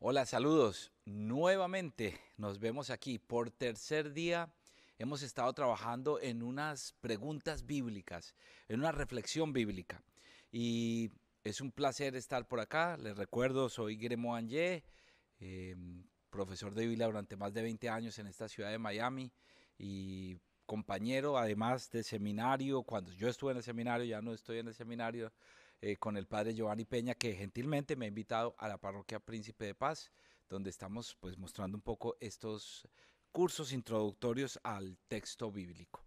Hola, saludos. Nuevamente nos vemos aquí. Por tercer día hemos estado trabajando en unas preguntas bíblicas, en una reflexión bíblica. Y es un placer estar por acá. Les recuerdo, soy Guillermo Angé, eh, profesor de Biblia durante más de 20 años en esta ciudad de Miami y compañero además de seminario. Cuando yo estuve en el seminario, ya no estoy en el seminario, con el padre Giovanni Peña, que gentilmente me ha invitado a la parroquia Príncipe de Paz, donde estamos pues mostrando un poco estos cursos introductorios al texto bíblico.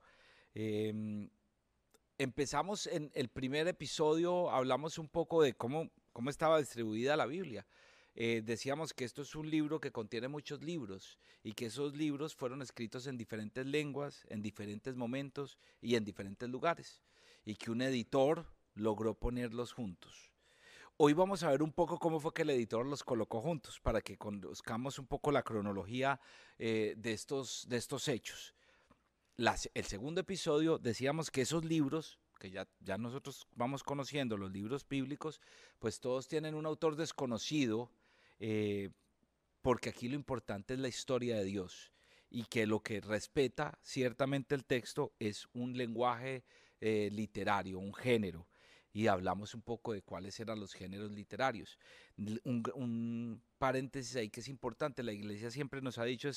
Eh, Empezamos en el primer episodio, hablamos un poco de cómo estaba distribuida la Biblia. Decíamos que esto es un libro que contiene muchos libros y que esos libros fueron escritos en diferentes lenguas, en diferentes momentos y en diferentes lugares, y que un editor logró ponerlos juntos. Hoy vamos a ver un poco cómo fue que el editor los colocó juntos para que conozcamos un poco la cronología de estos hechos. El segundo episodio decíamos que esos libros, que ya nosotros vamos conociendo, los libros bíblicos, pues todos tienen un autor desconocido, eh, porque aquí lo importante es la historia de Dios y que lo que respeta ciertamente el texto es un lenguaje literario, un género. Y hablamos un poco de cuáles eran los géneros literarios. Un paréntesis ahí que es importante, la iglesia siempre nos ha dicho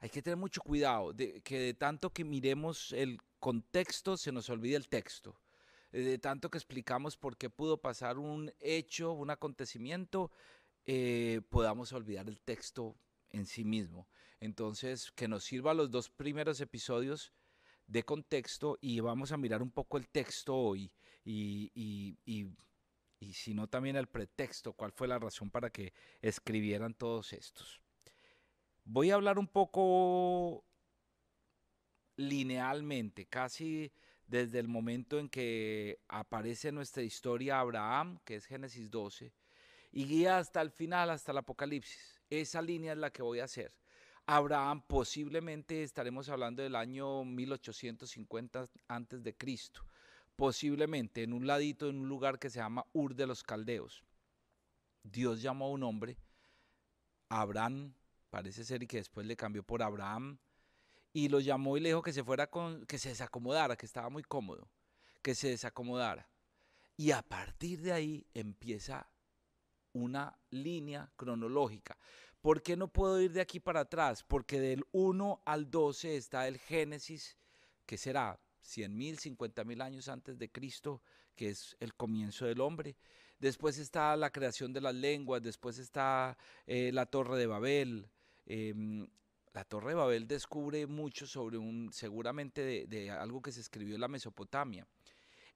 hay que tener mucho cuidado, que de tanto que miremos el contexto se nos olvida el texto. De tanto que explicamos por qué pudo pasar un hecho, un acontecimiento, podamos olvidar el texto en sí mismo. Entonces, que nos sirva los dos primeros episodios de contexto y vamos a mirar un poco el texto hoy y, y, y, y si no también el pretexto, cuál fue la razón para que escribieran todos estos. Voy a hablar un poco linealmente, casi desde el momento en que aparece nuestra historia Abraham, que es Génesis 12, y guía hasta el final, hasta el Apocalipsis. Esa línea es la que voy a hacer. Abraham, posiblemente estaremos hablando del año 1850 antes de Cristo, posiblemente en un ladito, en un lugar que se llama Ur de los Caldeos. Dios llamó a un hombre, Abraham, parece ser, y que después le cambió por Abraham, y lo llamó y le dijo que se fuera que se desacomodara, que estaba muy cómodo, que se desacomodara. Y a partir de ahí empieza una línea cronológica. ¿Por qué no puedo ir de aquí para atrás? Porque del 1 al 12 está el Génesis, que será 100.000, 50.000 años antes de Cristo, que es el comienzo del hombre. Después está la creación de las lenguas, después está la Torre de Babel. Eh, la Torre de Babel descubre mucho sobre seguramente de algo que se escribió en la Mesopotamia.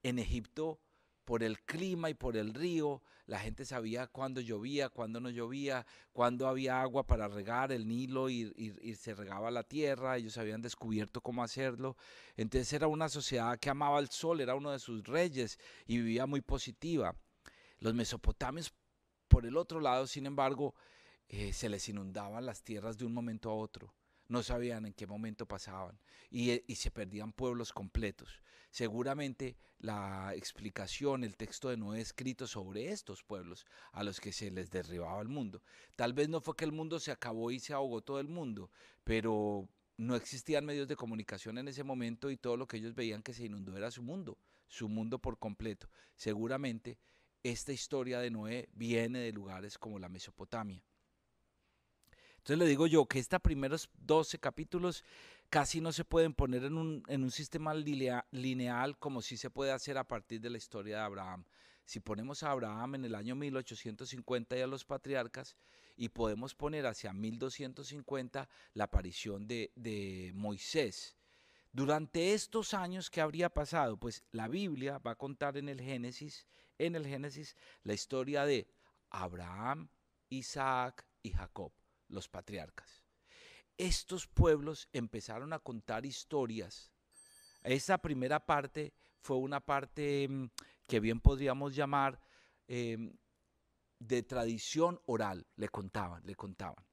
En Egipto, por el clima y por el río, la gente sabía cuándo llovía, cuándo no llovía, cuándo había agua para regar el Nilo y se regaba la tierra. Ellos habían descubierto cómo hacerlo. Entonces era una sociedad que amaba el sol, era uno de sus reyes y vivía muy positiva. Los mesopotamios, por el otro lado, sin embargo, se les inundaban las tierras de un momento a otro. No sabían en qué momento pasaban y se perdían pueblos completos. Seguramente la explicación, el texto de Noé escrito sobre estos pueblos a los que se les derribaba el mundo. Tal vez no fue que el mundo se acabó y se ahogó todo el mundo, pero no existían medios de comunicación en ese momento y todo lo que ellos veían que se inundó era su mundo por completo. Seguramente esta historia de Noé viene de lugares como la Mesopotamia. Entonces le digo yo que estos primeros 12 capítulos casi no se pueden poner en un sistema lineal como si se puede hacer a partir de la historia de Abraham. Si ponemos a Abraham en el año 1850 y a los patriarcas, y podemos poner hacia 1250 la aparición de Moisés. Durante estos años, ¿qué habría pasado? Pues la Biblia va a contar en el Génesis la historia de Abraham, Isaac y Jacob, los patriarcas. Estos pueblos empezaron a contar historias. Esa primera parte fue una parte que bien podríamos llamar eh, de tradición oral, le contaban, le contaban.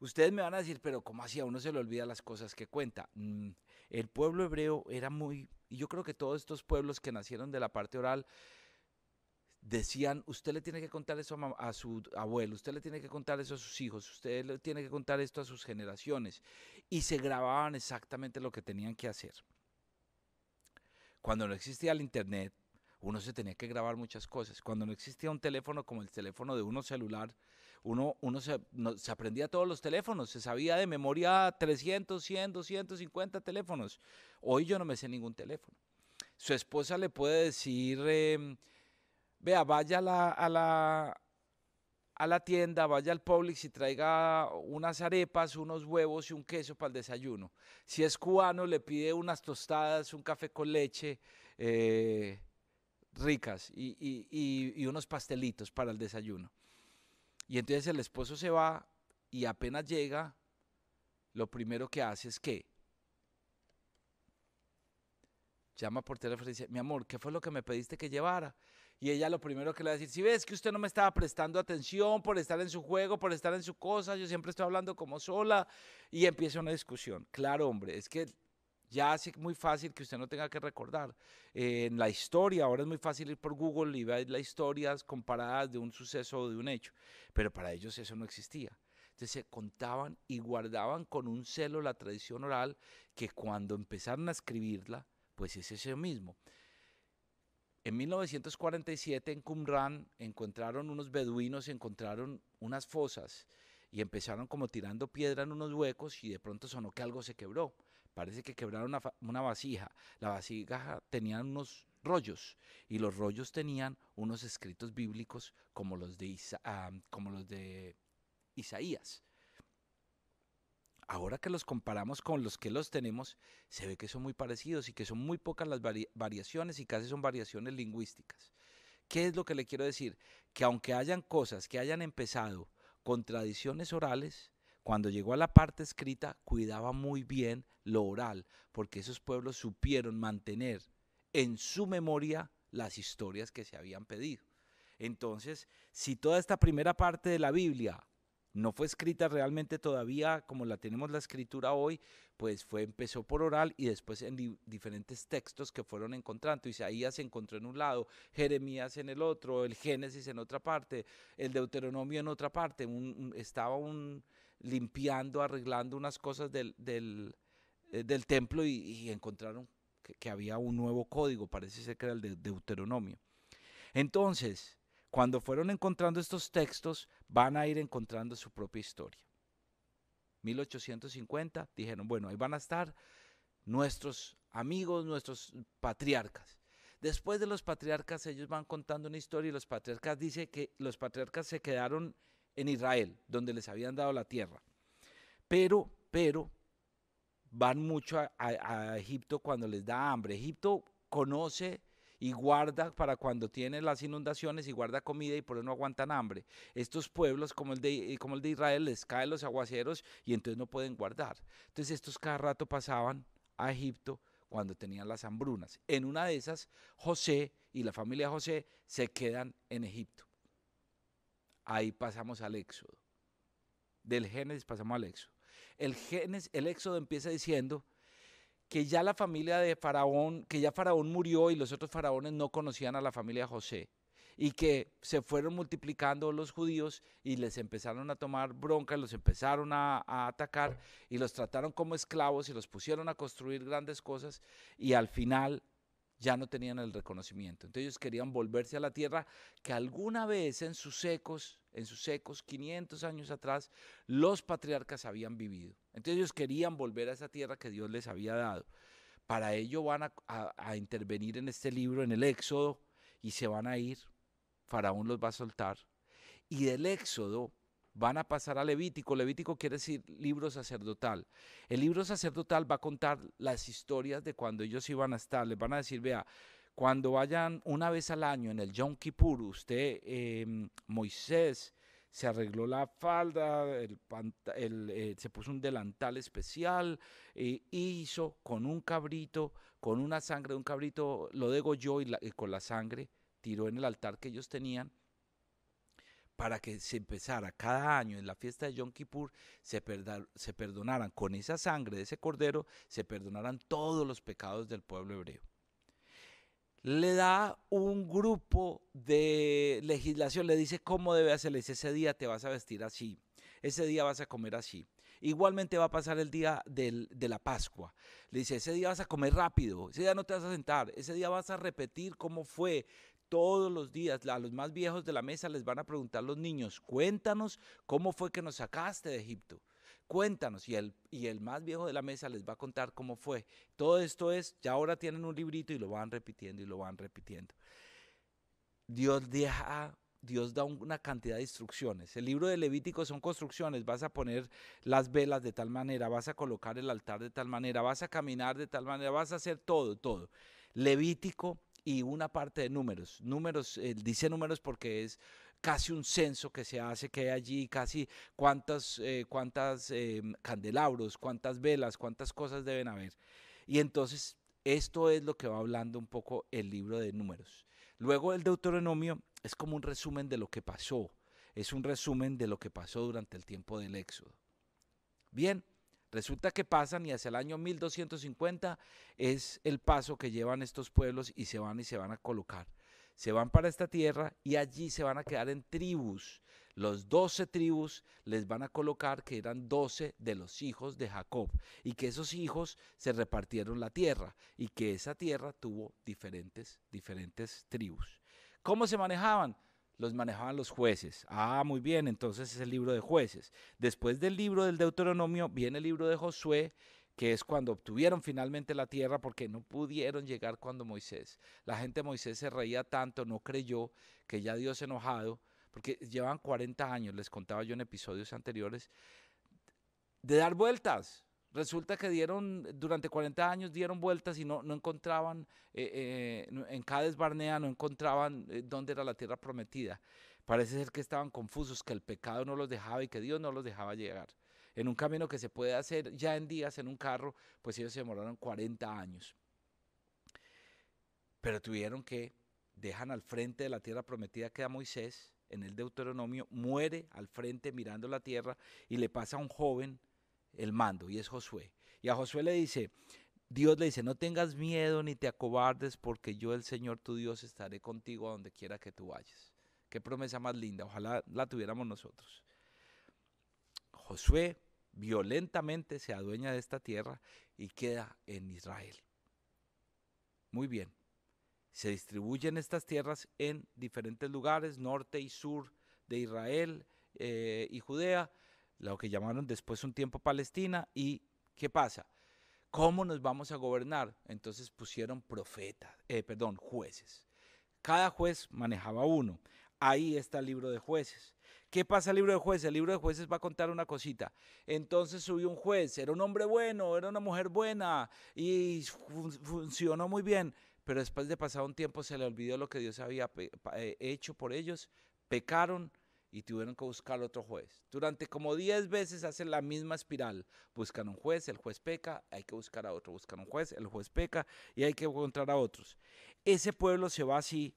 Ustedes me van a decir, pero ¿cómo así a uno se le olvida las cosas que cuenta? El pueblo hebreo era muy, y yo creo que todos estos pueblos que nacieron de la parte oral decían, usted le tiene que contar eso a su abuelo, usted le tiene que contar eso a sus hijos, usted le tiene que contar esto a sus generaciones. Y se grababan exactamente lo que tenían que hacer. Cuando no existía el internet, uno se tenía que grabar muchas cosas. Cuando no existía un teléfono como el teléfono de uno celular, se aprendía todos los teléfonos, se sabía de memoria 300, 100, 250 teléfonos. Hoy yo no me sé ningún teléfono. Su esposa le puede decir, vea, vaya a la tienda, vaya al Publix y traiga unas arepas, unos huevos y un queso para el desayuno. Si es cubano, le pide unas tostadas, un café con leche ricas y unos pastelitos para el desayuno. Y entonces el esposo se va y apenas llega, lo primero que hace es que llama por teléfono y dice, mi amor, ¿qué fue lo que me pediste que llevara? Y ella lo primero que le va a decir, si ves que usted no me estaba prestando atención por estar en su juego, por estar en su cosa, yo siempre estoy hablando como sola, y empieza una discusión. Claro, hombre, es que ya hace muy fácil que usted no tenga que recordar. En la historia, ahora es muy fácil ir por Google y ver las historias comparadas de un suceso o de un hecho, pero para ellos eso no existía. Entonces se contaban y guardaban con un celo la tradición oral que cuando empezaron a escribirla, pues es eso mismo. En 1947 en Qumran encontraron unos beduinos, encontraron unas fosas y empezaron como tirando piedra en unos huecos y de pronto sonó que algo se quebró. Parece que quebraron una vasija. La vasija tenía unos rollos y los rollos tenían unos escritos bíblicos como los de Isaías. Ahora que los comparamos con los que los tenemos, se ve que son muy parecidos y que son muy pocas las variaciones y casi son variaciones lingüísticas. ¿Qué es lo que le quiero decir? Que aunque hayan cosas que hayan empezado con tradiciones orales, cuando llegó a la parte escrita cuidaba muy bien lo oral, porque esos pueblos supieron mantener en su memoria las historias que se habían pedido. Entonces, si toda esta primera parte de la Biblia no fue escrita realmente todavía como la tenemos la escritura hoy, pues empezó por oral y después en diferentes textos que fueron encontrando. Isaías se encontró en un lado, Jeremías en el otro, el Génesis en otra parte, el Deuteronomio en otra parte. Estaba limpiando, arreglando unas cosas del templo y encontraron que había un nuevo código, parece ser que era el de Deuteronomio. Entonces, cuando fueron encontrando estos textos, van a ir encontrando su propia historia. 1850, dijeron, bueno, ahí van a estar nuestros amigos, nuestros patriarcas. Después de los patriarcas, ellos van contando una historia y los patriarcas dicen que los patriarcas se quedaron en Israel, donde les habían dado la tierra. Pero van mucho a Egipto cuando les da hambre. Egipto conoce y guarda para cuando tiene las inundaciones y guarda comida y por eso no aguantan hambre. Estos pueblos como el de Israel les caen los aguaceros y entonces no pueden guardar. Entonces estos cada rato pasaban a Egipto cuando tenían las hambrunas. En una de esas, José y la familia de José se quedan en Egipto. Ahí pasamos al Éxodo. Del Génesis pasamos al Éxodo. El Éxodo empieza diciendo que ya la familia de Faraón, que ya Faraón murió y los otros faraones no conocían a la familia de José y que se fueron multiplicando los judíos y les empezaron a tomar bronca, los empezaron a atacar y los trataron como esclavos y los pusieron a construir grandes cosas y al final ya no tenían el reconocimiento. Entonces ellos querían volverse a la tierra que alguna vez en sus secos 500 años atrás, los patriarcas habían vivido. Entonces ellos querían volver a esa tierra que Dios les había dado. Para ello van a intervenir en este libro, en el Éxodo, y se van a ir. Faraón los va a soltar. Y del Éxodo van a pasar a Levítico. Levítico quiere decir libro sacerdotal. El libro sacerdotal va a contar las historias de cuando ellos iban a estar. Les van a decir, vea, cuando vayan una vez al año en el Yom Kippur, usted, Moisés, se arregló la falda, se puso un delantal especial, hizo con un cabrito, con una sangre de un cabrito, lo degolló y con la sangre tiró en el altar que ellos tenían, para que se empezara cada año en la fiesta de Yom Kippur, se perdonaran con esa sangre de ese cordero, se perdonaran todos los pecados del pueblo hebreo. le da un grupo de legislación, le dice cómo debe hacerle. Ese día te vas a vestir así, ese día vas a comer así. Igualmente va a pasar el día de la Pascua. Le dice, ese día vas a comer rápido, ese día no te vas a sentar, ese día vas a repetir cómo fue todos los días. A los más viejos de la mesa les van a preguntar los niños, cuéntanos cómo fue que nos sacaste de Egipto. Cuéntanos, y el más viejo de la mesa les va a contar cómo fue. Todo esto es, ya ahora tienen un librito y lo van repitiendo y lo van repitiendo. Dios da una cantidad de instrucciones. El libro de Levítico son construcciones. Vas a poner las velas de tal manera, vas a colocar el altar de tal manera, vas a caminar de tal manera, vas a hacer todo, todo. Levítico y una parte de números. Números, dice números porque es casi un censo que se hace, que hay allí, casi cuántas candelabros, cuántas velas, cuántas cosas deben haber. Y entonces esto es lo que va hablando un poco el libro de números. Luego el Deuteronomio es como un resumen de lo que pasó, es un resumen de lo que pasó durante el tiempo del Éxodo. Bien, resulta que pasan y hacia el año 1250 es el paso que llevan estos pueblos y se van a colocar. Se van para esta tierra y allí se van a quedar en tribus. Los 12 tribus les van a colocar que eran 12 de los hijos de Jacob y que esos hijos se repartieron la tierra y que esa tierra tuvo diferentes tribus. ¿Cómo se manejaban? Los manejaban los jueces. Ah, muy bien, entonces es el libro de jueces. Después del libro del Deuteronomio viene el libro de Josué, que es cuando obtuvieron finalmente la tierra porque no pudieron llegar cuando Moisés. La gente de Moisés se reía tanto, no creyó que ya Dios enojado, porque llevan 40 años, les contaba yo en episodios anteriores, de dar vueltas. Resulta que durante 40 años dieron vueltas y no encontraban, en Cades Barnea no encontraban dónde era la tierra prometida. Parece ser que estaban confusos, que el pecado no los dejaba y que Dios no los dejaba llegar. En un camino que se puede hacer ya en días en un carro, pues ellos se demoraron 40 años. Pero tuvieron que, dejan al frente de la tierra prometida que da Moisés, en el Deuteronomio, muere al frente mirando la tierra y le pasa a un joven el mando y es Josué. Y a Josué Dios le dice, no tengas miedo ni te acobardes porque yo el Señor tu Dios estaré contigo a donde quiera que tú vayas. Qué promesa más linda, ojalá la tuviéramos nosotros. Josué violentamente se adueña de esta tierra y queda en Israel. Muy bien, se distribuyen estas tierras en diferentes lugares, norte y sur de Israel y Judea, lo que llamaron después un tiempo Palestina. ¿Y qué pasa? ¿Cómo nos vamos a gobernar? Entonces pusieron jueces. Cada juez manejaba uno. Ahí está el libro de jueces. ¿Qué pasa el libro de jueces? El libro de jueces va a contar una cosita. Entonces subió un juez, era un hombre bueno, era una mujer buena y funcionó muy bien. Pero después de pasado un tiempo se le olvidó lo que Dios había hecho por ellos, pecaron y tuvieron que buscar otro juez. Durante como 10 veces hacen la misma espiral. Buscan un juez, el juez peca, hay que buscar a otro. Buscan un juez, el juez peca y hay que encontrar a otros. Ese pueblo se va así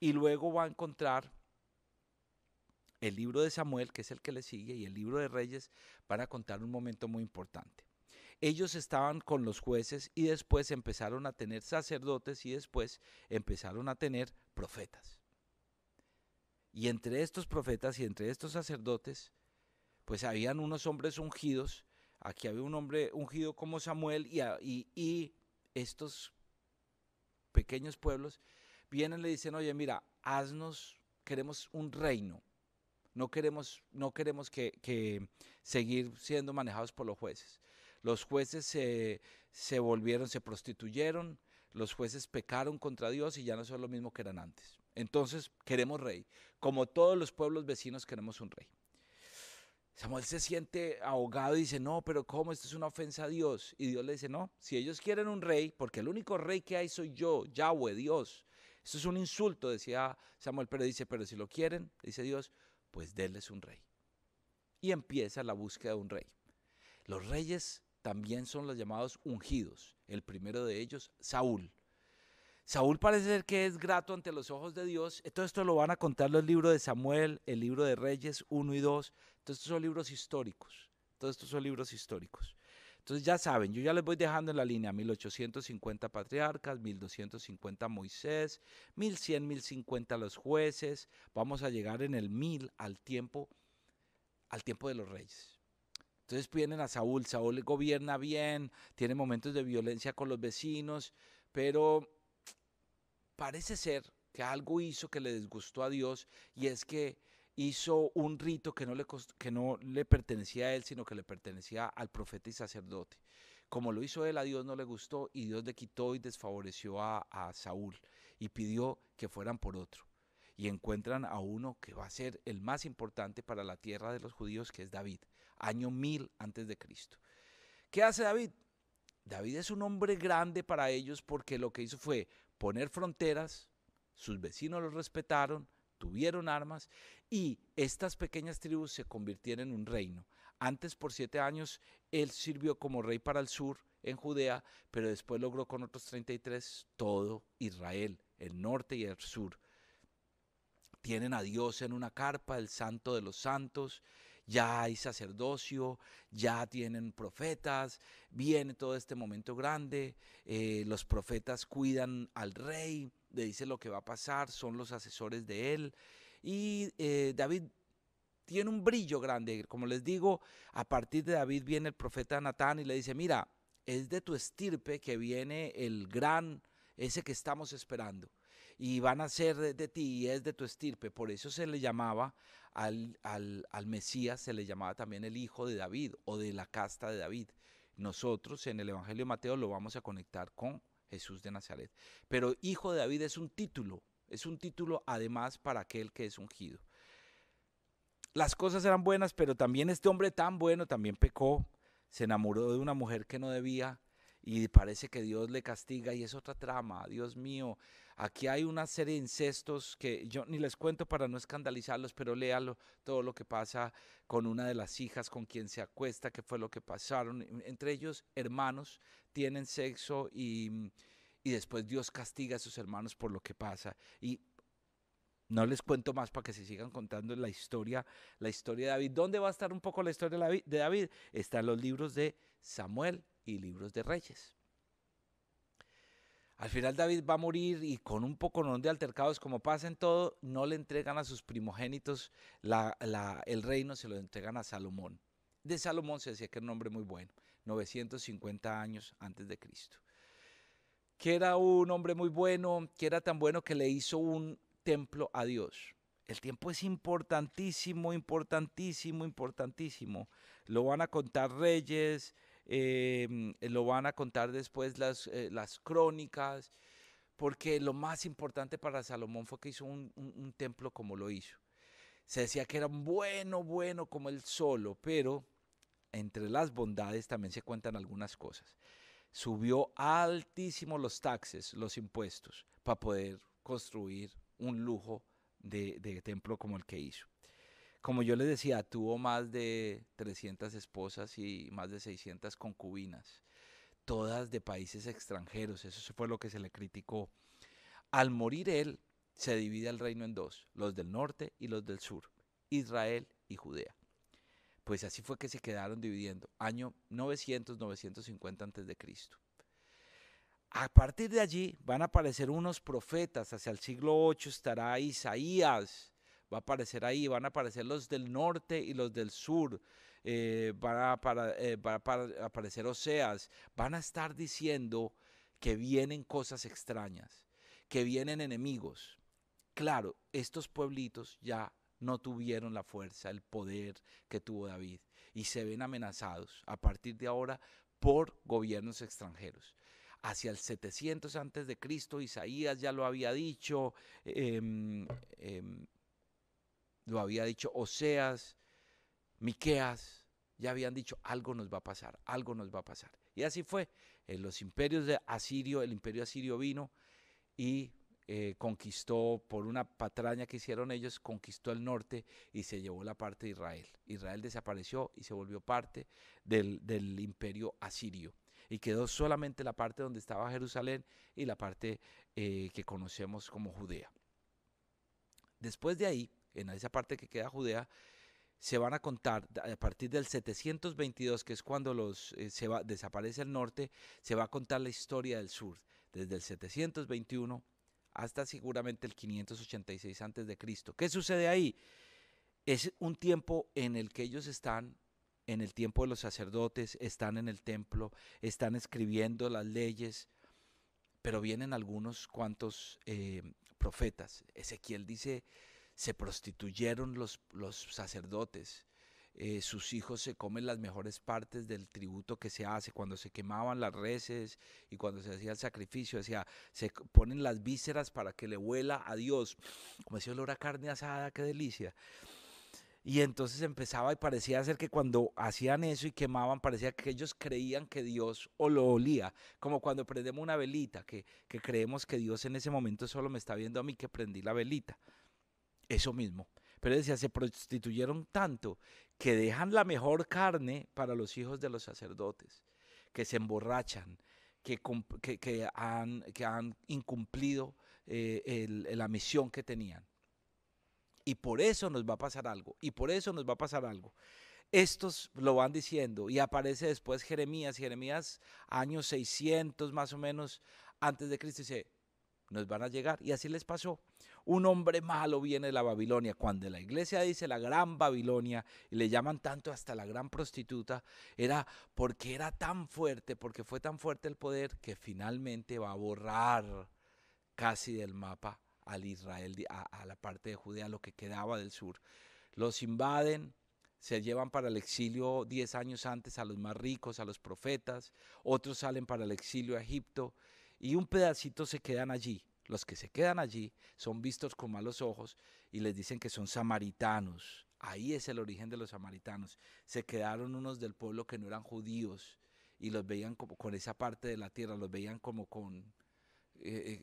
y luego va a encontrar el libro de Samuel, que es el que le sigue, y el libro de Reyes van a contar un momento muy importante. Ellos estaban con los jueces y después empezaron a tener sacerdotes y después empezaron a tener profetas. Y entre estos profetas y entre estos sacerdotes, pues habían unos hombres ungidos. Aquí había un hombre ungido como Samuel y estos pequeños pueblos vienen y le dicen, oye, mira, queremos un reino. No queremos que seguir siendo manejados por los jueces. Los jueces se prostituyeron, los jueces pecaron contra Dios y ya no son lo mismo que eran antes. Entonces queremos rey. Como todos los pueblos vecinos queremos un rey. Samuel se siente ahogado y dice, no, pero ¿cómo? Esto es una ofensa a Dios. Y Dios le dice, no, si ellos quieren un rey, porque el único rey que hay soy yo, Yahweh, Dios. Esto es un insulto, decía Samuel, pero si lo quieren, dice Dios, pues denles un rey. Y empieza la búsqueda de un rey. Los reyes también son los llamados ungidos. El primero de ellos, Saúl. Saúl parece ser que es grato ante los ojos de Dios. Todo esto lo van a contar los libros de Samuel, el libro de Reyes 1 y 2. Todos estos son libros históricos. Entonces ya saben, yo ya les voy dejando en la línea 1850 patriarcas, 1250 Moisés, 1100, 1050 los jueces, vamos a llegar en el 1000 al tiempo de los reyes. Entonces vienen a Saúl, Saúl gobierna bien, tiene momentos de violencia con los vecinos, pero parece ser que algo hizo que le disgustó a Dios, y es que hizo un rito que no le pertenecía a él, sino que le pertenecía al profeta y sacerdote. Como lo hizo él, a Dios no le gustó, y Dios le quitó y desfavoreció a Saúl y pidió que fueran por otro. Y encuentran a uno que va a ser el más importante para la tierra de los judíos, que es David, año 1000 antes de Cristo. ¿Qué hace David? David es un hombre grande para ellos, porque lo que hizo fue poner fronteras, sus vecinos los respetaron, tuvieron armas, y estas pequeñas tribus se convirtieron en un reino. Antes, por 7 años, él sirvió como rey para el sur, en Judea, pero después logró con otros 33 todo Israel, el norte y el sur. Tienen a Dios en una carpa, el santo de los santos, ya hay sacerdocio, ya tienen profetas, viene todo este momento grande, los profetas cuidan al rey, le dicen lo que va a pasar, son los asesores de él, y David tiene un brillo grande. Como les digo, a partir de David viene el profeta Natán y le dice, mira, es de tu estirpe que viene el gran, ese que estamos esperando, y van a ser de ti, y es de tu estirpe. Por eso se le llamaba al Mesías, se le llamaba también el hijo de David, o de la casta de David. Nosotros en el Evangelio de Mateo lo vamos a conectar con Jesús de Nazaret. Pero hijo de David es un título además para aquel que es ungido. Las cosas eran buenas, pero también este hombre tan bueno también pecó, se enamoró de una mujer que no debía, y parece que Dios le castiga, y es otra trama. Dios mío, aquí hay una serie de incestos que yo ni les cuento para no escandalizarlos, pero léalo, todo lo que pasa con una de las hijas con quien se acuesta, qué fue lo que pasaron. Entre ellos, hermanos, tienen sexo, y después Dios castiga a sus hermanos por lo que pasa. Y no les cuento más para que se sigan contando la historia de David. ¿Dónde va a estar un poco la historia de David? Está en los libros de Samuel y libros de Reyes. Al final David va a morir, y con un poco de altercados, como pasa en todo, no le entregan a sus primogénitos el reino, se lo entregan a Salomón. De Salomón se decía que era un hombre muy bueno, 950 años antes de Cristo. Que era un hombre muy bueno, que era tan bueno que le hizo un templo a Dios. El tiempo es importantísimo, importantísimo, importantísimo. Lo van a contar Reyes, lo van a contar después las crónicas, porque lo más importante para Salomón fue que hizo un templo como lo hizo. Se decía que era bueno como él solo, pero entre las bondades también se cuentan algunas cosas. Subió altísimo los taxes, los impuestos, para poder construir un lujo de templo como el que hizo. Como yo les decía, tuvo más de 300 esposas y más de 600 concubinas, todas de países extranjeros. Eso fue lo que se le criticó. Al morir él, se divide el reino en dos, los del norte y los del sur, Israel y Judea. Pues así fue que se quedaron dividiendo, año 900, 950 antes de Cristo. A partir de allí van a aparecer unos profetas. Hacia el siglo 8 estará Isaías, va a aparecer ahí, van a aparecer los del norte y los del sur, va a aparecer Oseas, van a estar diciendo que vienen cosas extrañas, que vienen enemigos. Claro, estos pueblitos ya no tuvieron la fuerza, el poder que tuvo David, y se ven amenazados a partir de ahora por gobiernos extranjeros. Hacia el 700 antes de Cristo, Isaías ya lo había dicho, Oseas, Miqueas, ya habían dicho, algo nos va a pasar, algo nos va a pasar. Y así fue. Los imperios de Asirio, el imperio asirio vino y conquistó, por una patraña que hicieron ellos, conquistó el norte y se llevó la parte de Israel. Israel desapareció y se volvió parte del imperio asirio, y quedó solamente la parte donde estaba Jerusalén y la parte que conocemos como Judea. Después de ahí, en esa parte que queda Judea, se van a contar a partir del 722, que es cuando desaparece el norte, se va a contar la historia del sur, desde el 721 hasta seguramente el 586 antes de Cristo. ¿Qué sucede ahí? Es un tiempo en el que ellos están en el tiempo de los sacerdotes, están en el templo, están escribiendo las leyes, pero vienen algunos cuantos profetas. Ezequiel dice, se prostituyeron los sacerdotes, sus hijos se comen las mejores partes del tributo que se hace, cuando se quemaban las reses y cuando se hacía el sacrificio, decía, se ponen las vísceras para que le huela a Dios, como decía, olor a carne asada, qué delicia. Y entonces empezaba y parecía ser que cuando hacían eso y quemaban, parecía que ellos creían que Dios o lo olía, como cuando prendemos una velita, que creemos que Dios en ese momento solo me está viendo a mí que prendí la velita. Eso mismo. Pero decía, se prostituyeron tanto que dejan la mejor carne para los hijos de los sacerdotes, que se emborrachan, que han incumplido la misión que tenían. Y por eso nos va a pasar algo, y por eso nos va a pasar algo. Estos lo van diciendo y aparece después Jeremías años 600 más o menos antes de Cristo, dice, nos van a llegar. Y así les pasó. Un hombre malo viene de la Babilonia. Cuando la iglesia dice la gran Babilonia y le llaman tanto hasta la gran prostituta, era porque era tan fuerte, porque fue tan fuerte el poder que finalmente va a borrar casi del mapa al Israel, a la parte de Judea, lo que quedaba del sur. Los invaden, se llevan para el exilio 10 años antes a los más ricos, a los profetas, otros salen para el exilio a Egipto y un pedacito se quedan allí. Los que se quedan allí son vistos con malos ojos y les dicen que son samaritanos. Ahí es el origen de los samaritanos. Se quedaron unos del pueblo que no eran judíos y los veían como con esa parte de la tierra, los veían como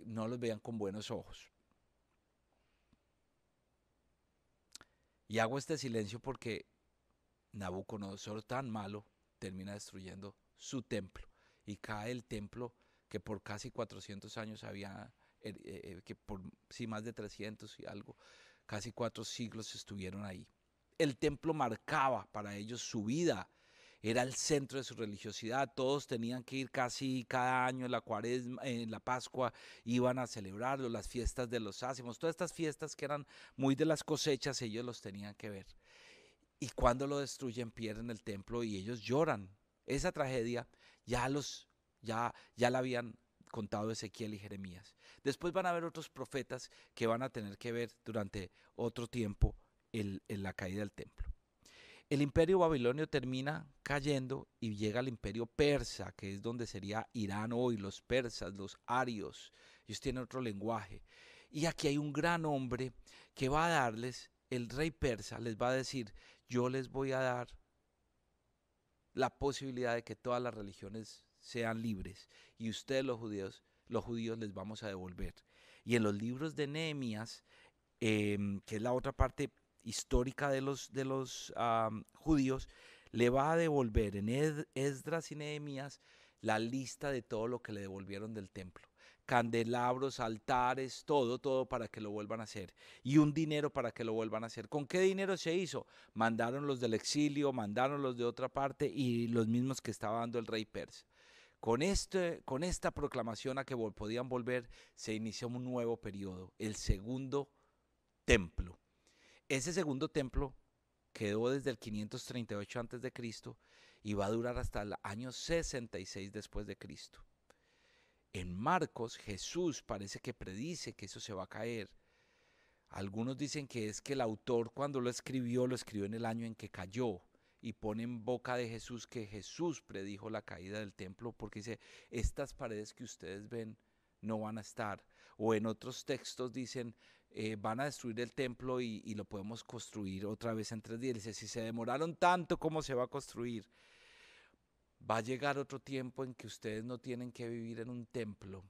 no los veían con buenos ojos. Y hago este silencio porque Nabucodonosor, tan malo, termina destruyendo su templo y cae el templo que por casi 400 años había, que por sí más de 300 y algo, casi 4 siglos estuvieron ahí. El templo marcaba para ellos su vida, era el centro de su religiosidad, todos tenían que ir casi cada año en la cuaresma, en la Pascua, iban a celebrarlo, las fiestas de los ácimos, todas estas fiestas que eran muy de las cosechas, ellos los tenían que ver. Y cuando lo destruyen, pierden el templo y ellos lloran. Esa tragedia ya la habían contado Ezequiel y Jeremías. Después van a haber otros profetas que van a tener que ver durante otro tiempo la caída del templo. El imperio babilonio termina cayendo y llega al imperio persa, que es donde sería Irán hoy, los persas, los arios. Ellos tienen otro lenguaje. Y aquí hay un gran hombre que va a darles, el rey persa les va a decir, yo les voy a dar la posibilidad de que todas las religiones sean libres y ustedes los judíos les vamos a devolver. Y en los libros de Nehemías, que es la otra parte histórica de los judíos, le va a devolver en Esdras y Nehemías la lista de todo lo que le devolvieron del templo. Candelabros, altares, todo para que lo vuelvan a hacer. Y un dinero para que lo vuelvan a hacer. ¿Con qué dinero se hizo? Mandaron los del exilio, mandaron los de otra parte y los mismos que estaba dando el rey persa. Con esta proclamación a que podían volver, se inició un nuevo periodo, el segundo templo. Ese segundo templo quedó desde el 538 a.C. y va a durar hasta el año 66 después de Cristo. En Marcos, Jesús parece que predice que eso se va a caer. Algunos dicen que es que el autor cuando lo escribió en el año en que cayó y pone en boca de Jesús que Jesús predijo la caída del templo porque dice, estas paredes que ustedes ven no van a estar. O en otros textos dicen, van a destruir el templo y lo podemos construir otra vez en 3 días. Dice, si se demoraron tanto, ¿cómo se va a construir? Va a llegar otro tiempo en que ustedes no tienen que vivir en un templo.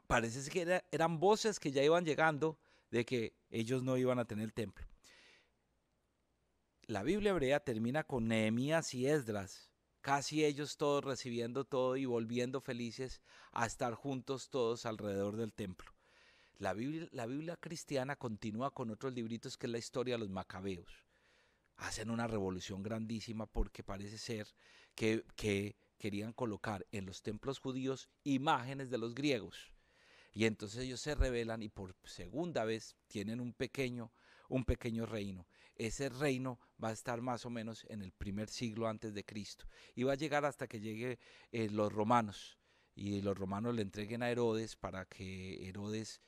Parece que eran voces que ya iban llegando de que ellos no iban a tener templo. La Biblia hebrea termina con Nehemías y Esdras, casi ellos todos recibiendo todo y volviendo felices a estar juntos todos alrededor del templo. La Biblia cristiana continúa con otros libritos que es la historia de los macabeos. hacen una revolución grandísima porque parece ser que querían colocar en los templos judíos imágenes de los griegos. Y entonces ellos se rebelan y por segunda vez tienen un pequeño reino. Ese reino va a estar más o menos en el primer siglo antes de Cristo. Y va a llegar hasta que llegue los romanos. Y los romanos le entreguen a Herodes para que Herodes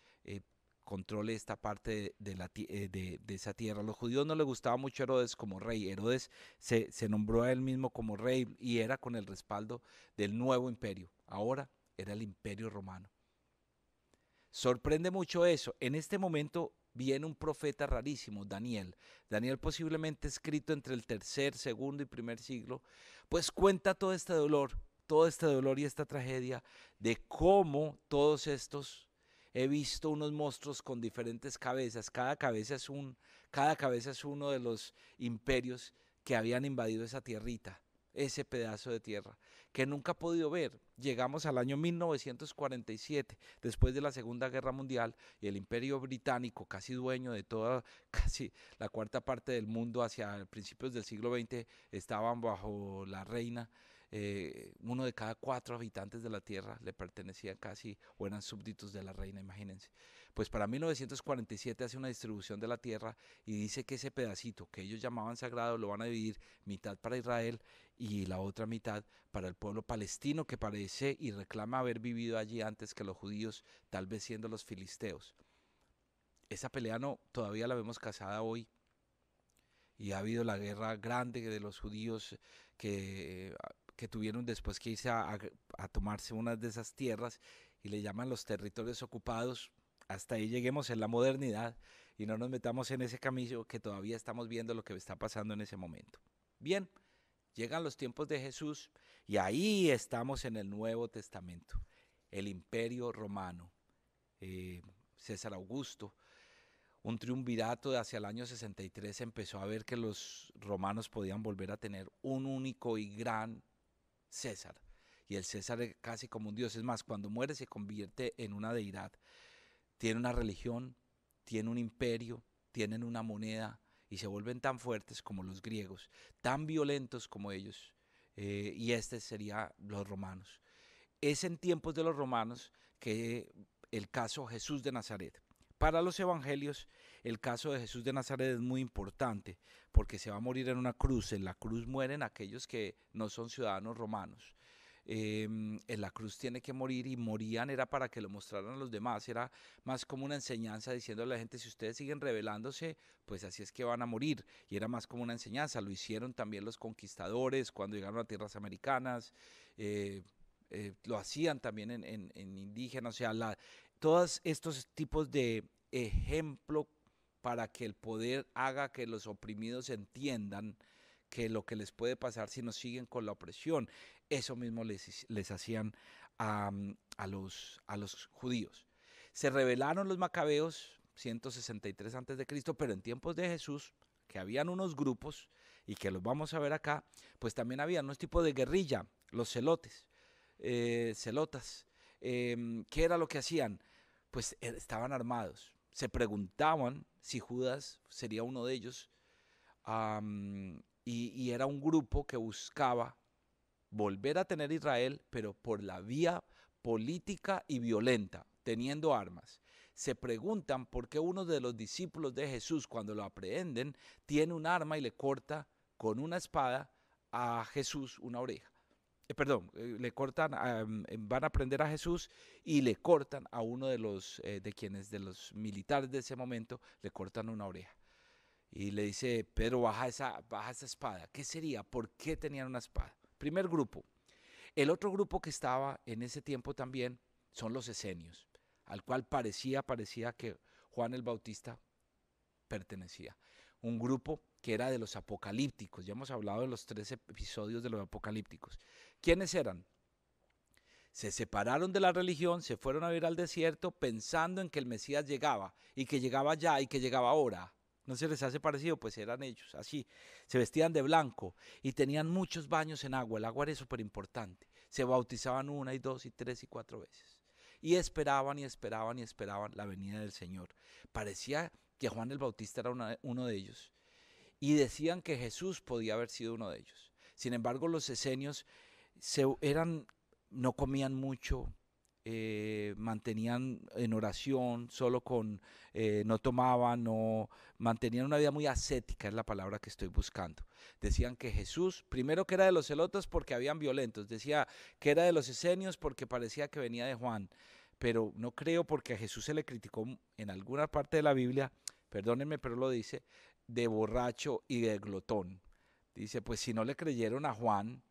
controle esta parte de esa tierra. A los judíos no les gustaba mucho Herodes como rey. Herodes se nombró a él mismo como rey y era con el respaldo del nuevo imperio. Ahora era el imperio romano. Sorprende mucho eso. En este momento viene un profeta rarísimo, Daniel. Daniel posiblemente escrito entre el tercer, segundo y primer siglo, pues cuenta todo este dolor y esta tragedia de cómo todos estos, he visto unos monstruos con diferentes cabezas, cada cabeza es uno de los imperios que habían invadido esa tierrita, ese pedazo de tierra, que nunca he podido ver. Llegamos al año 1947, después de la Segunda Guerra Mundial, y el Imperio Británico, casi dueño de toda, casi la cuarta parte del mundo hacia principios del siglo XX, estaban bajo la reina. Uno de cada 4 habitantes de la tierra le pertenecían casi o eran súbditos de la reina, imagínense. Pues para 1947 hace una distribución de la tierra y dice que ese pedacito que ellos llamaban sagrado lo van a dividir mitad para Israel y la otra mitad para el pueblo palestino, que parece y reclama haber vivido allí antes que los judíos, tal vez siendo los filisteos. Esa pelea no, todavía la vemos casada hoy, y ha habido la guerra grande de los judíos que tuvieron después que irse a tomarse unas de esas tierras y le llaman los territorios ocupados. Hasta ahí lleguemos en la modernidad y no nos metamos en ese camino que todavía estamos viendo lo que está pasando en ese momento. Bien, llegan los tiempos de Jesús y ahí estamos en el Nuevo Testamento. El Imperio Romano, César Augusto, un triunvirato de hacia el año 63 empezó a ver que los romanos podían volver a tener un único y gran César. Y el César es casi como un dios. Es más, cuando muere se convierte en una deidad. Tiene una religión, tiene un imperio, tienen una moneda y se vuelven tan fuertes como los griegos, tan violentos como ellos. Y este sería los romanos. Es en tiempos de los romanos que el caso Jesús de Nazaret. Para los evangelios, el caso de Jesús de Nazaret es muy importante porque se va a morir en una cruz. En la cruz mueren aquellos que no son ciudadanos romanos. En la cruz tiene que morir y morían era para que lo mostraran a los demás. Era más como una enseñanza diciendo a la gente, si ustedes siguen rebelándose, pues así es que van a morir. Y era más como una enseñanza. Lo hicieron también los conquistadores cuando llegaron a tierras americanas. Lo hacían también en indígenas. O sea, todos estos tipos de ejemplo para que el poder haga que los oprimidos entiendan que lo que les puede pasar si no siguen con la opresión, eso mismo les hacían a los judíos. Se rebelaron los macabeos 163 antes de Cristo, pero en tiempos de Jesús, que habían unos grupos y que los vamos a ver acá, pues también había unos tipos de guerrilla, los celotas. ¿Qué era lo que hacían? Pues estaban armados. Se preguntaban si Judas sería uno de ellos, y era un grupo que buscaba volver a tener Israel, pero por la vía política y violenta, teniendo armas. Se preguntan por qué uno de los discípulos de Jesús, cuando lo aprehenden, tiene un arma y le corta con una espada a Jesús una oreja. Le cortan, van a prender a Jesús y le cortan a uno de los de los militares de ese momento, le cortan una oreja. Y le dice, Pedro, baja esa espada. ¿Qué sería? ¿Por qué tenían una espada? Primer grupo. El otro grupo que estaba en ese tiempo también son los esenios, al cual parecía que Juan el Bautista pertenecía. Un grupo que era de los apocalípticos. Ya hemos hablado de los 3 episodios de los apocalípticos. ¿Quiénes eran? Se separaron de la religión, se fueron a vivir al desierto pensando en que el Mesías llegaba y que llegaba ya y que llegaba ahora. ¿No se les hace parecido? Pues eran ellos, así. Se vestían de blanco y tenían muchos baños en agua. El agua era súper importante. Se bautizaban 1 y 2 y 3 y 4 veces. Y esperaban y esperaban y esperaban la venida del Señor. Parecía que Juan el Bautista era uno de ellos. y decían que Jesús podía haber sido uno de ellos. Sin embargo, los esenios no comían mucho, mantenían en oración, no tomaban, no, mantenían una vida muy ascética, es la palabra que estoy buscando. Decían que Jesús, primero que era de los celotes porque habían violentos, decía que era de los esenios porque parecía que venía de Juan, pero no creo, porque a Jesús se le criticó en alguna parte de la Biblia, perdónenme, pero lo dice, de borracho y de glotón. Dice, pues si no le creyeron a Juan,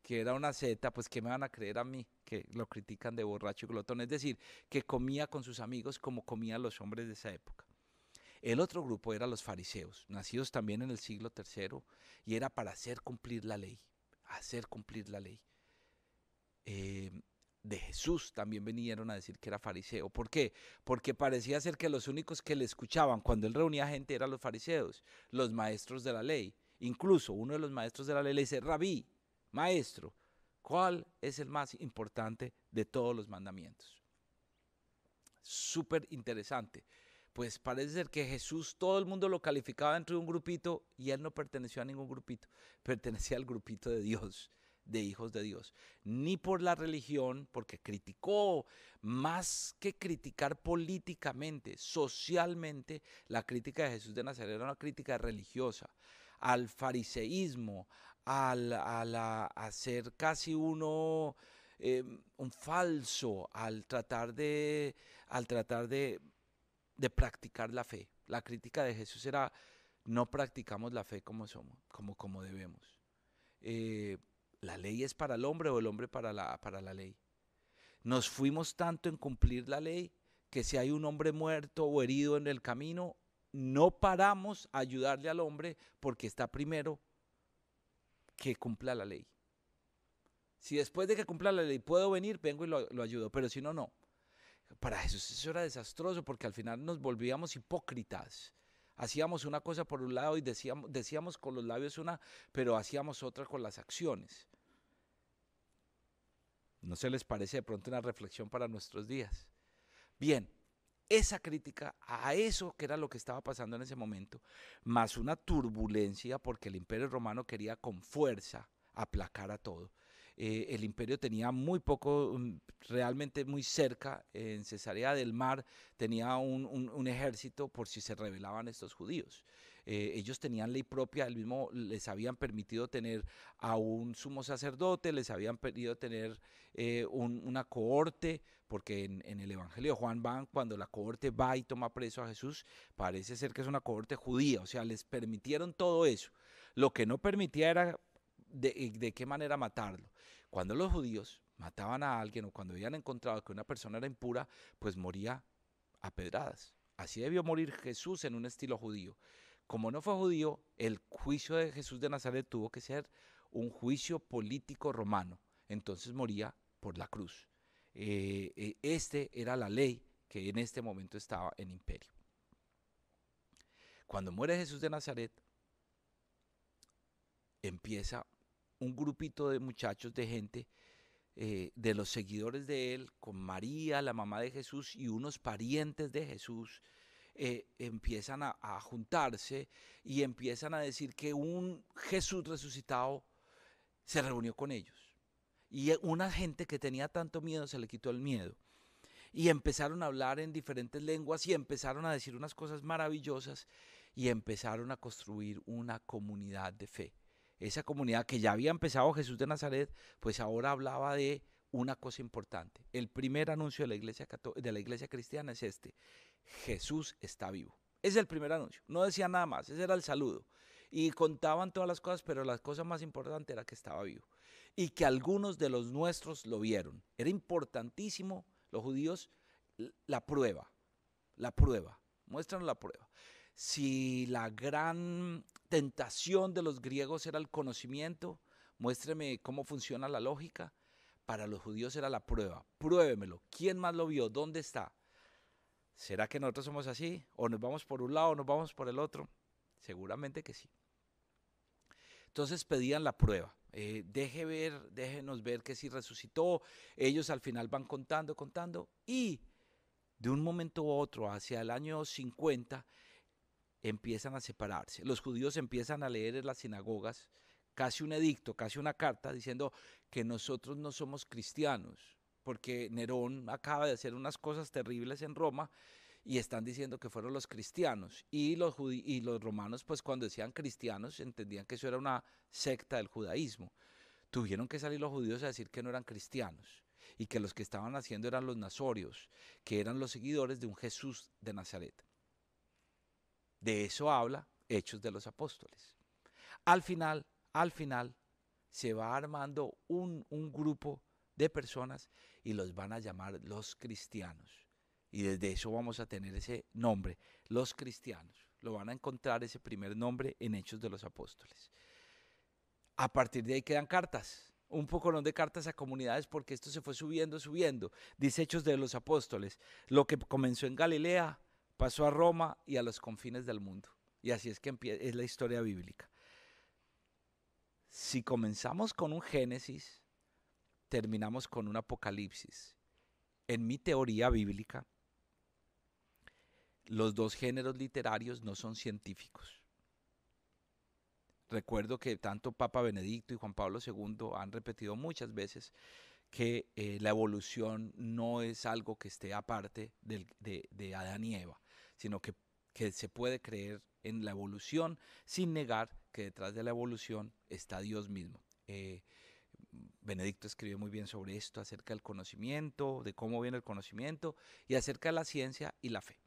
que era una seta, pues ¿qué me van a creer a mí? Que lo critican de borracho y glotón. Es decir, que comía con sus amigos como comían los hombres de esa época. El otro grupo era los fariseos, nacidos también en el siglo III, y era para hacer cumplir la ley, hacer cumplir la ley. De Jesús también vinieron a decir que era fariseo. ¿Por qué? Porque parecía ser que los únicos que le escuchaban cuando él reunía gente eran los fariseos, los maestros de la ley. Incluso uno de los maestros de la ley le dice, Rabí, maestro, ¿cuál es el más importante de todos los mandamientos? Súper interesante. Pues parece ser que Jesús, todo el mundo lo calificaba dentro de un grupito y él no perteneció a ningún grupito, pertenecía al grupito de Dios, de hijos de Dios. Ni por la religión, porque criticó, más que criticar políticamente, socialmente, la crítica de Jesús de Nazaret era una crítica religiosa, al fariseísmo, a ser casi uno un falso, al tratar de practicar la fe. La crítica de Jesús era, no practicamos la fe como somos, como debemos. ¿La ley es para el hombre o el hombre para la ley? Nos fuimos tanto en cumplir la ley que si hay un hombre muerto o herido en el camino, no paramos a ayudarle al hombre porque está primero que cumpla la ley. Si después de que cumpla la ley puedo venir, vengo y lo ayudo, pero si no, no. Para Jesús eso era desastroso porque al final nos volvíamos hipócritas. Hacíamos una cosa por un lado y decíamos con los labios una, pero hacíamos otra con las acciones. ¿No se les parece de pronto una reflexión para nuestros días? Bien, esa crítica a eso que era lo que estaba pasando en ese momento, más una turbulencia porque el Imperio Romano quería con fuerza aplacar a todo. El imperio tenía muy poco, realmente muy cerca, en Cesarea del Mar tenía un ejército por si se rebelaban estos judíos. Ellos tenían ley propia, les habían permitido tener a un sumo sacerdote, les habían permitido tener una cohorte, porque en el Evangelio de Juan cuando la cohorte va y toma preso a Jesús, parece ser que es una cohorte judía, o sea, les permitieron todo eso. Lo que no permitía era de qué manera matarlo. Cuando los judíos mataban a alguien o cuando habían encontrado que una persona era impura, pues moría a pedradas. Así debió morir Jesús en un estilo judío. Como no fue judío, el juicio de Jesús de Nazaret tuvo que ser un juicio político romano. Entonces moría por la cruz. Este era la ley que en este momento estaba en imperio. Cuando muere Jesús de Nazaret, empieza un grupito de muchachos, de gente, de los seguidores de él, con María, la mamá de Jesús, y unos parientes de Jesús, empiezan a juntarse y empiezan a decir que un Jesús resucitado se reunió con ellos. Y una gente que tenía tanto miedo se le quitó el miedo. Y empezaron a hablar en diferentes lenguas y empezaron a decir unas cosas maravillosas y empezaron a construir una comunidad de fe. Esa comunidad que ya había empezado Jesús de Nazaret, pues ahora hablaba de una cosa importante. El primer anuncio de la iglesia cristiana es este: Jesús está vivo. Ese es el primer anuncio. No decía nada más, ese era el saludo. Y contaban todas las cosas, pero la cosa más importante era que estaba vivo. Y que algunos de los nuestros lo vieron. Era importantísimo, los judíos, la prueba. Muéstranos la prueba. Si la gran tentación de los griegos era el conocimiento, muéstreme cómo funciona la lógica. Para los judíos era la prueba. Pruébemelo. ¿Quién más lo vio? ¿Dónde está? ¿Será que nosotros somos así? ¿O nos vamos por un lado o nos vamos por el otro? Seguramente que sí. Entonces pedían la prueba. Déjenos ver que sí resucitó. Ellos al final van contando y de un momento a otro, hacia el año 50, empiezan a separarse. Los judíos empiezan a leer en las sinagogas casi un edicto, casi una carta diciendo que nosotros no somos cristianos, porque Nerón acaba de hacer unas cosas terribles en Roma y están diciendo que fueron los cristianos. Y los romanos, pues cuando decían cristianos, entendían que eso era una secta del judaísmo. Tuvieron que salir los judíos a decir que no eran cristianos y que los que estaban haciendo eran los nazorios, que eran los seguidores de un Jesús de Nazaret. De eso habla Hechos de los Apóstoles. Al final, se va armando un grupo de personas y los van a llamar los cristianos. Y desde eso vamos a tener ese nombre, los cristianos. Lo van a encontrar ese primer nombre en Hechos de los Apóstoles. A partir de ahí quedan cartas, un poco de cartas a comunidades, porque esto se fue subiendo. Dice Hechos de los Apóstoles, lo que comenzó en Galilea pasó a Roma y a los confines del mundo. Y así es que es la historia bíblica. Si comenzamos con un Génesis, terminamos con un Apocalipsis. En mi teoría bíblica, los dos géneros literarios no son científicos. Recuerdo que tanto Papa Benedicto y Juan Pablo II han repetido muchas veces que la evolución no es algo que esté aparte de Adán y Eva, sino que se puede creer en la evolución sin negar que detrás de la evolución está Dios mismo. Benedicto escribió muy bien sobre esto, acerca del conocimiento, de cómo viene el conocimiento y acerca de la ciencia y la fe.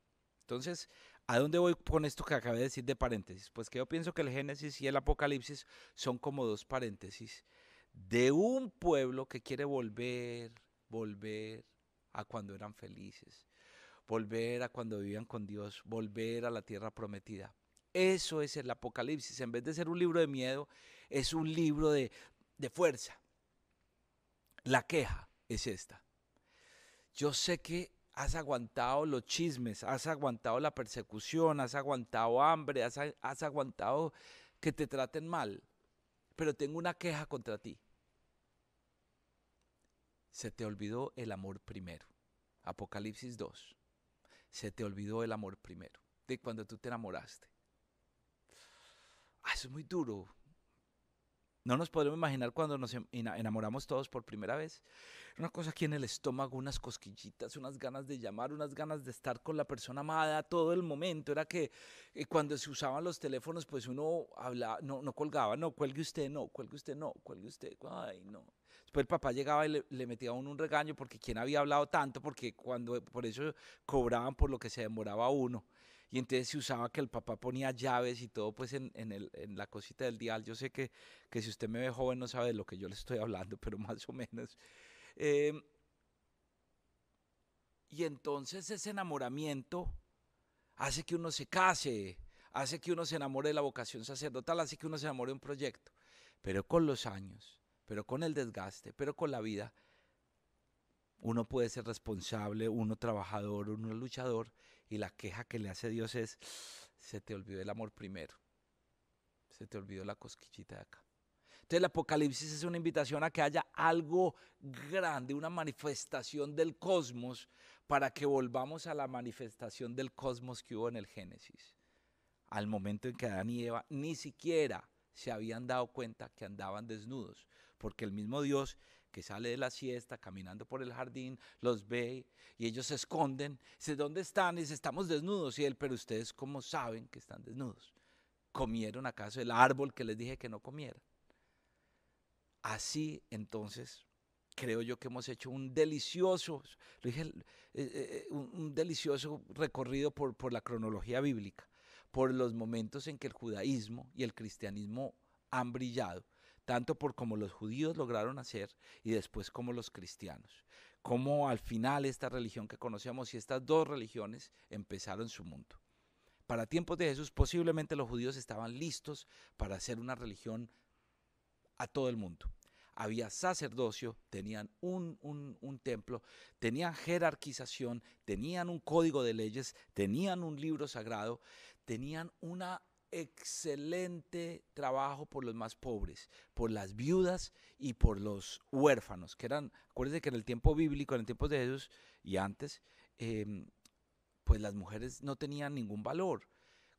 Entonces, ¿a dónde voy con esto que acabé de decir de paréntesis? Pues que yo pienso que el Génesis y el Apocalipsis son como dos paréntesis de un pueblo que quiere volver a cuando eran felices, volver a cuando vivían con Dios, volver a la tierra prometida. Eso es el Apocalipsis. En vez de ser un libro de miedo, es un libro de fuerza. La queja es esta. Yo sé que has aguantado los chismes, has aguantado la persecución, has aguantado hambre, has aguantado que te traten mal, pero tengo una queja contra ti. Se te olvidó el amor primero. Apocalipsis 2. Se te olvidó el amor primero, de cuando tú te enamoraste. Eso es muy duro. No nos podemos imaginar cuando nos enamoramos todos por primera vez. Una cosa aquí en el estómago, unas cosquillitas, unas ganas de llamar, unas ganas de estar con la persona amada todo el momento. Era que cuando se usaban los teléfonos, pues uno hablaba, no colgaba, no, cuelgue usted, no, cuelgue usted, no, cuelgue usted, ay, no. Después el papá llegaba y le metía a uno un regaño porque quién había hablado tanto, porque por eso cobraban por lo que se demoraba uno. Y entonces se usaba que el papá ponía llaves y todo pues en la cosita del dial. Yo sé que si usted me ve joven no sabe de lo que yo le estoy hablando, pero más o menos. Y entonces ese enamoramiento hace que uno se case, hace que uno se enamore de la vocación sacerdotal, hace que uno se enamore de un proyecto. Pero con los años, pero con el desgaste, pero con la vida, uno puede ser responsable, uno trabajador, uno luchador, y la queja que le hace Dios es, se te olvidó el amor primero, se te olvidó la cosquillita de acá. Entonces el Apocalipsis es una invitación a que haya algo grande, una manifestación del cosmos, para que volvamos a la manifestación del cosmos que hubo en el Génesis. Al momento en que Adán y Eva ni siquiera se habían dado cuenta que andaban desnudos, porque el mismo Dios que sale de la siesta caminando por el jardín los ve y ellos se esconden. Dice, ¿dónde están? Y dice, estamos desnudos. Y él, pero ustedes ¿cómo saben que están desnudos? ¿Comieron acaso el árbol que les dije que no comieran? Así entonces creo yo que hemos hecho un delicioso, un delicioso recorrido por la cronología bíblica, por los momentos en que el judaísmo y el cristianismo han brillado, tanto por como los judíos lograron hacer y después como los cristianos. Como al final esta religión que conocemos y estas dos religiones empezaron su mundo. Para tiempos de Jesús posiblemente los judíos estaban listos para hacer una religión a todo el mundo. Había sacerdocio, tenían un templo, tenían jerarquización, tenían un código de leyes, tenían un libro sagrado, tenían una excelente trabajo por los más pobres, por las viudas y por los huérfanos, que eran, acuérdense que en el tiempo bíblico, en el tiempo de Jesús y antes, pues las mujeres no tenían ningún valor.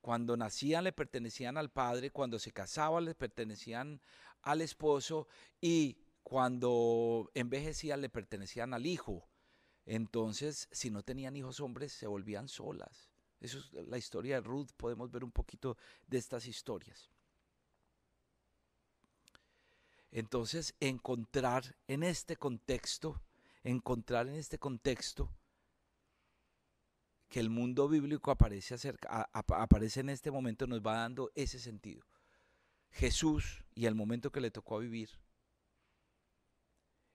Cuando nacían le pertenecían al padre, cuando se casaban le pertenecían al esposo y cuando envejecían le pertenecían al hijo. Entonces, si no tenían hijos hombres, se volvían solas. Eso es la historia de Ruth, podemos ver un poquito de estas historias. Entonces, encontrar en este contexto que el mundo bíblico aparece en este momento, nos va dando ese sentido. Jesús y el momento que le tocó vivir,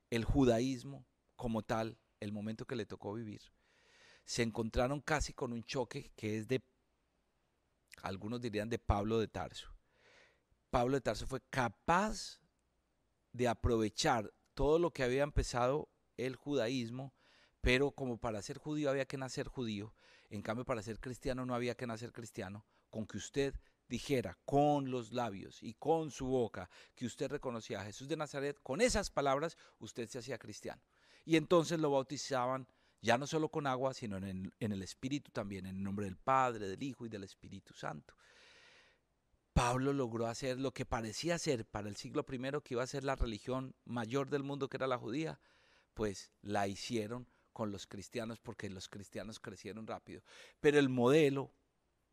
el judaísmo como tal, el momento que le tocó vivir, se encontraron casi con un choque que es algunos dirían de Pablo de Tarso. Pablo de Tarso fue capaz de aprovechar todo lo que había empezado el judaísmo, pero como para ser judío había que nacer judío, en cambio para ser cristiano no había que nacer cristiano, con que usted dijera con los labios y con su boca que usted reconocía a Jesús de Nazaret, con esas palabras usted se hacía cristiano. Y entonces lo bautizaban ya no solo con agua, sino en el Espíritu también, en el nombre del Padre, del Hijo y del Espíritu Santo. Pablo logró hacer lo que parecía ser para el siglo I, que iba a ser la religión mayor del mundo, que era la judía, pues la hicieron con los cristianos porque los cristianos crecieron rápido. Pero el modelo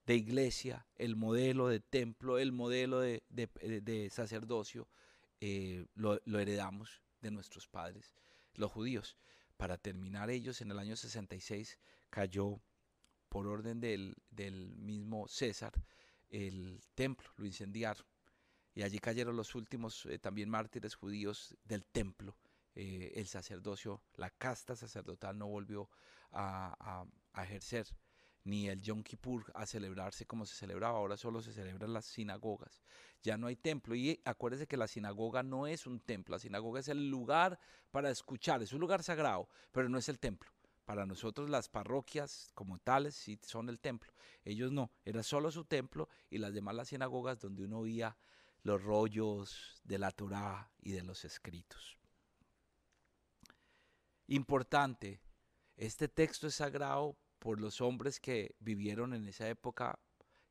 de iglesia, el modelo de templo, el modelo de sacerdocio, lo heredamos de nuestros padres, los judíos. Para terminar, ellos en el año 66 cayó por orden del mismo César el templo, lo incendiaron. Y allí cayeron los últimos también mártires judíos del templo. El sacerdocio, la casta sacerdotal no volvió a ejercer, ni el Yom Kippur a celebrarse como se celebraba. Ahora solo se celebran las sinagogas. Ya no hay templo. Y acuérdense que la sinagoga no es un templo. La sinagoga es el lugar para escuchar. Es un lugar sagrado, pero no es el templo. Para nosotros las parroquias como tales sí son el templo. Ellos no. Era solo su templo y las demás las sinagogas donde uno oía los rollos de la Torá y de los escritos. Importante, este texto es sagrado por los hombres que vivieron en esa época,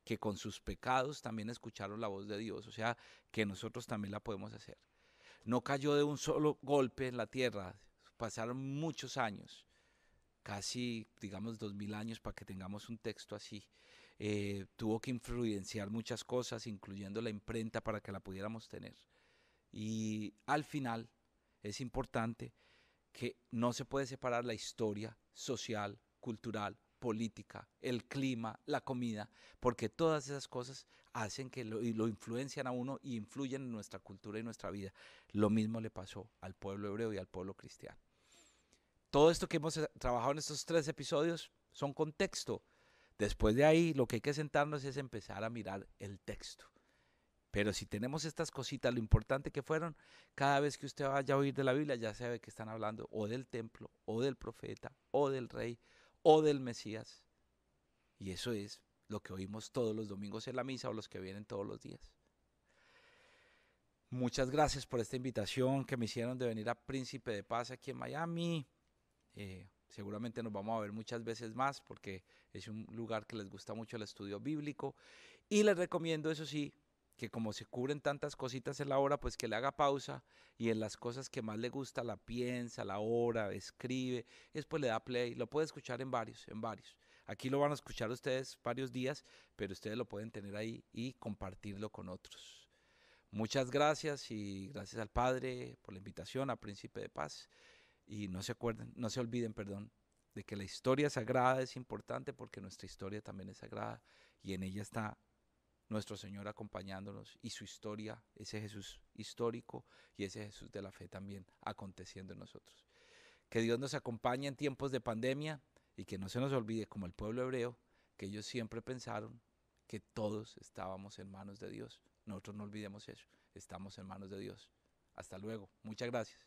que con sus pecados también escucharon la voz de Dios, o sea, que nosotros también la podemos hacer. No cayó de un solo golpe en la tierra, pasaron muchos años, casi, digamos, 2000 años para que tengamos un texto así. Tuvo que influenciar muchas cosas, incluyendo la imprenta para que la pudiéramos tener. Y al final es importante que no se puede separar la historia social, cultural, política, el clima, la comida, porque todas esas cosas hacen que lo influencian a uno y influyen en nuestra cultura y nuestra vida. Lo mismo le pasó al pueblo hebreo y al pueblo cristiano. Todo esto que hemos trabajado en estos 3 episodios son contexto. Después de ahí, lo que hay que sentarnos es empezar a mirar el texto. Pero si tenemos estas cositas, lo importante que fueron, cada vez que usted vaya a oír de la Biblia, ya sabe que están hablando o del templo, o del profeta, o del rey, o del Mesías. Y eso es lo que oímos todos los domingos en la misa o los que vienen todos los días. Muchas gracias por esta invitación que me hicieron de venir a Príncipe de Paz aquí en Miami. Seguramente nos vamos a ver muchas veces más porque es un lugar que les gusta mucho el estudio bíblico. Y les recomiendo, eso sí, que como se cubren tantas cositas en la hora, pues que le haga pausa y en las cosas que más le gusta la piensa, la ora, escribe, después le da play, lo puede escuchar en varios. Aquí lo van a escuchar ustedes varios días, pero ustedes lo pueden tener ahí y compartirlo con otros. Muchas gracias y gracias al Padre por la invitación a Príncipe de Paz. Y no se olviden, de que la historia sagrada es importante porque nuestra historia también es sagrada y en ella está nuestro Señor acompañándonos y su historia, ese Jesús histórico y ese Jesús de la fe también aconteciendo en nosotros. Que Dios nos acompañe en tiempos de pandemia y que no se nos olvide, como el pueblo hebreo, que ellos siempre pensaron que todos estábamos en manos de Dios. Nosotros no olvidemos eso, estamos en manos de Dios. Hasta luego, muchas gracias.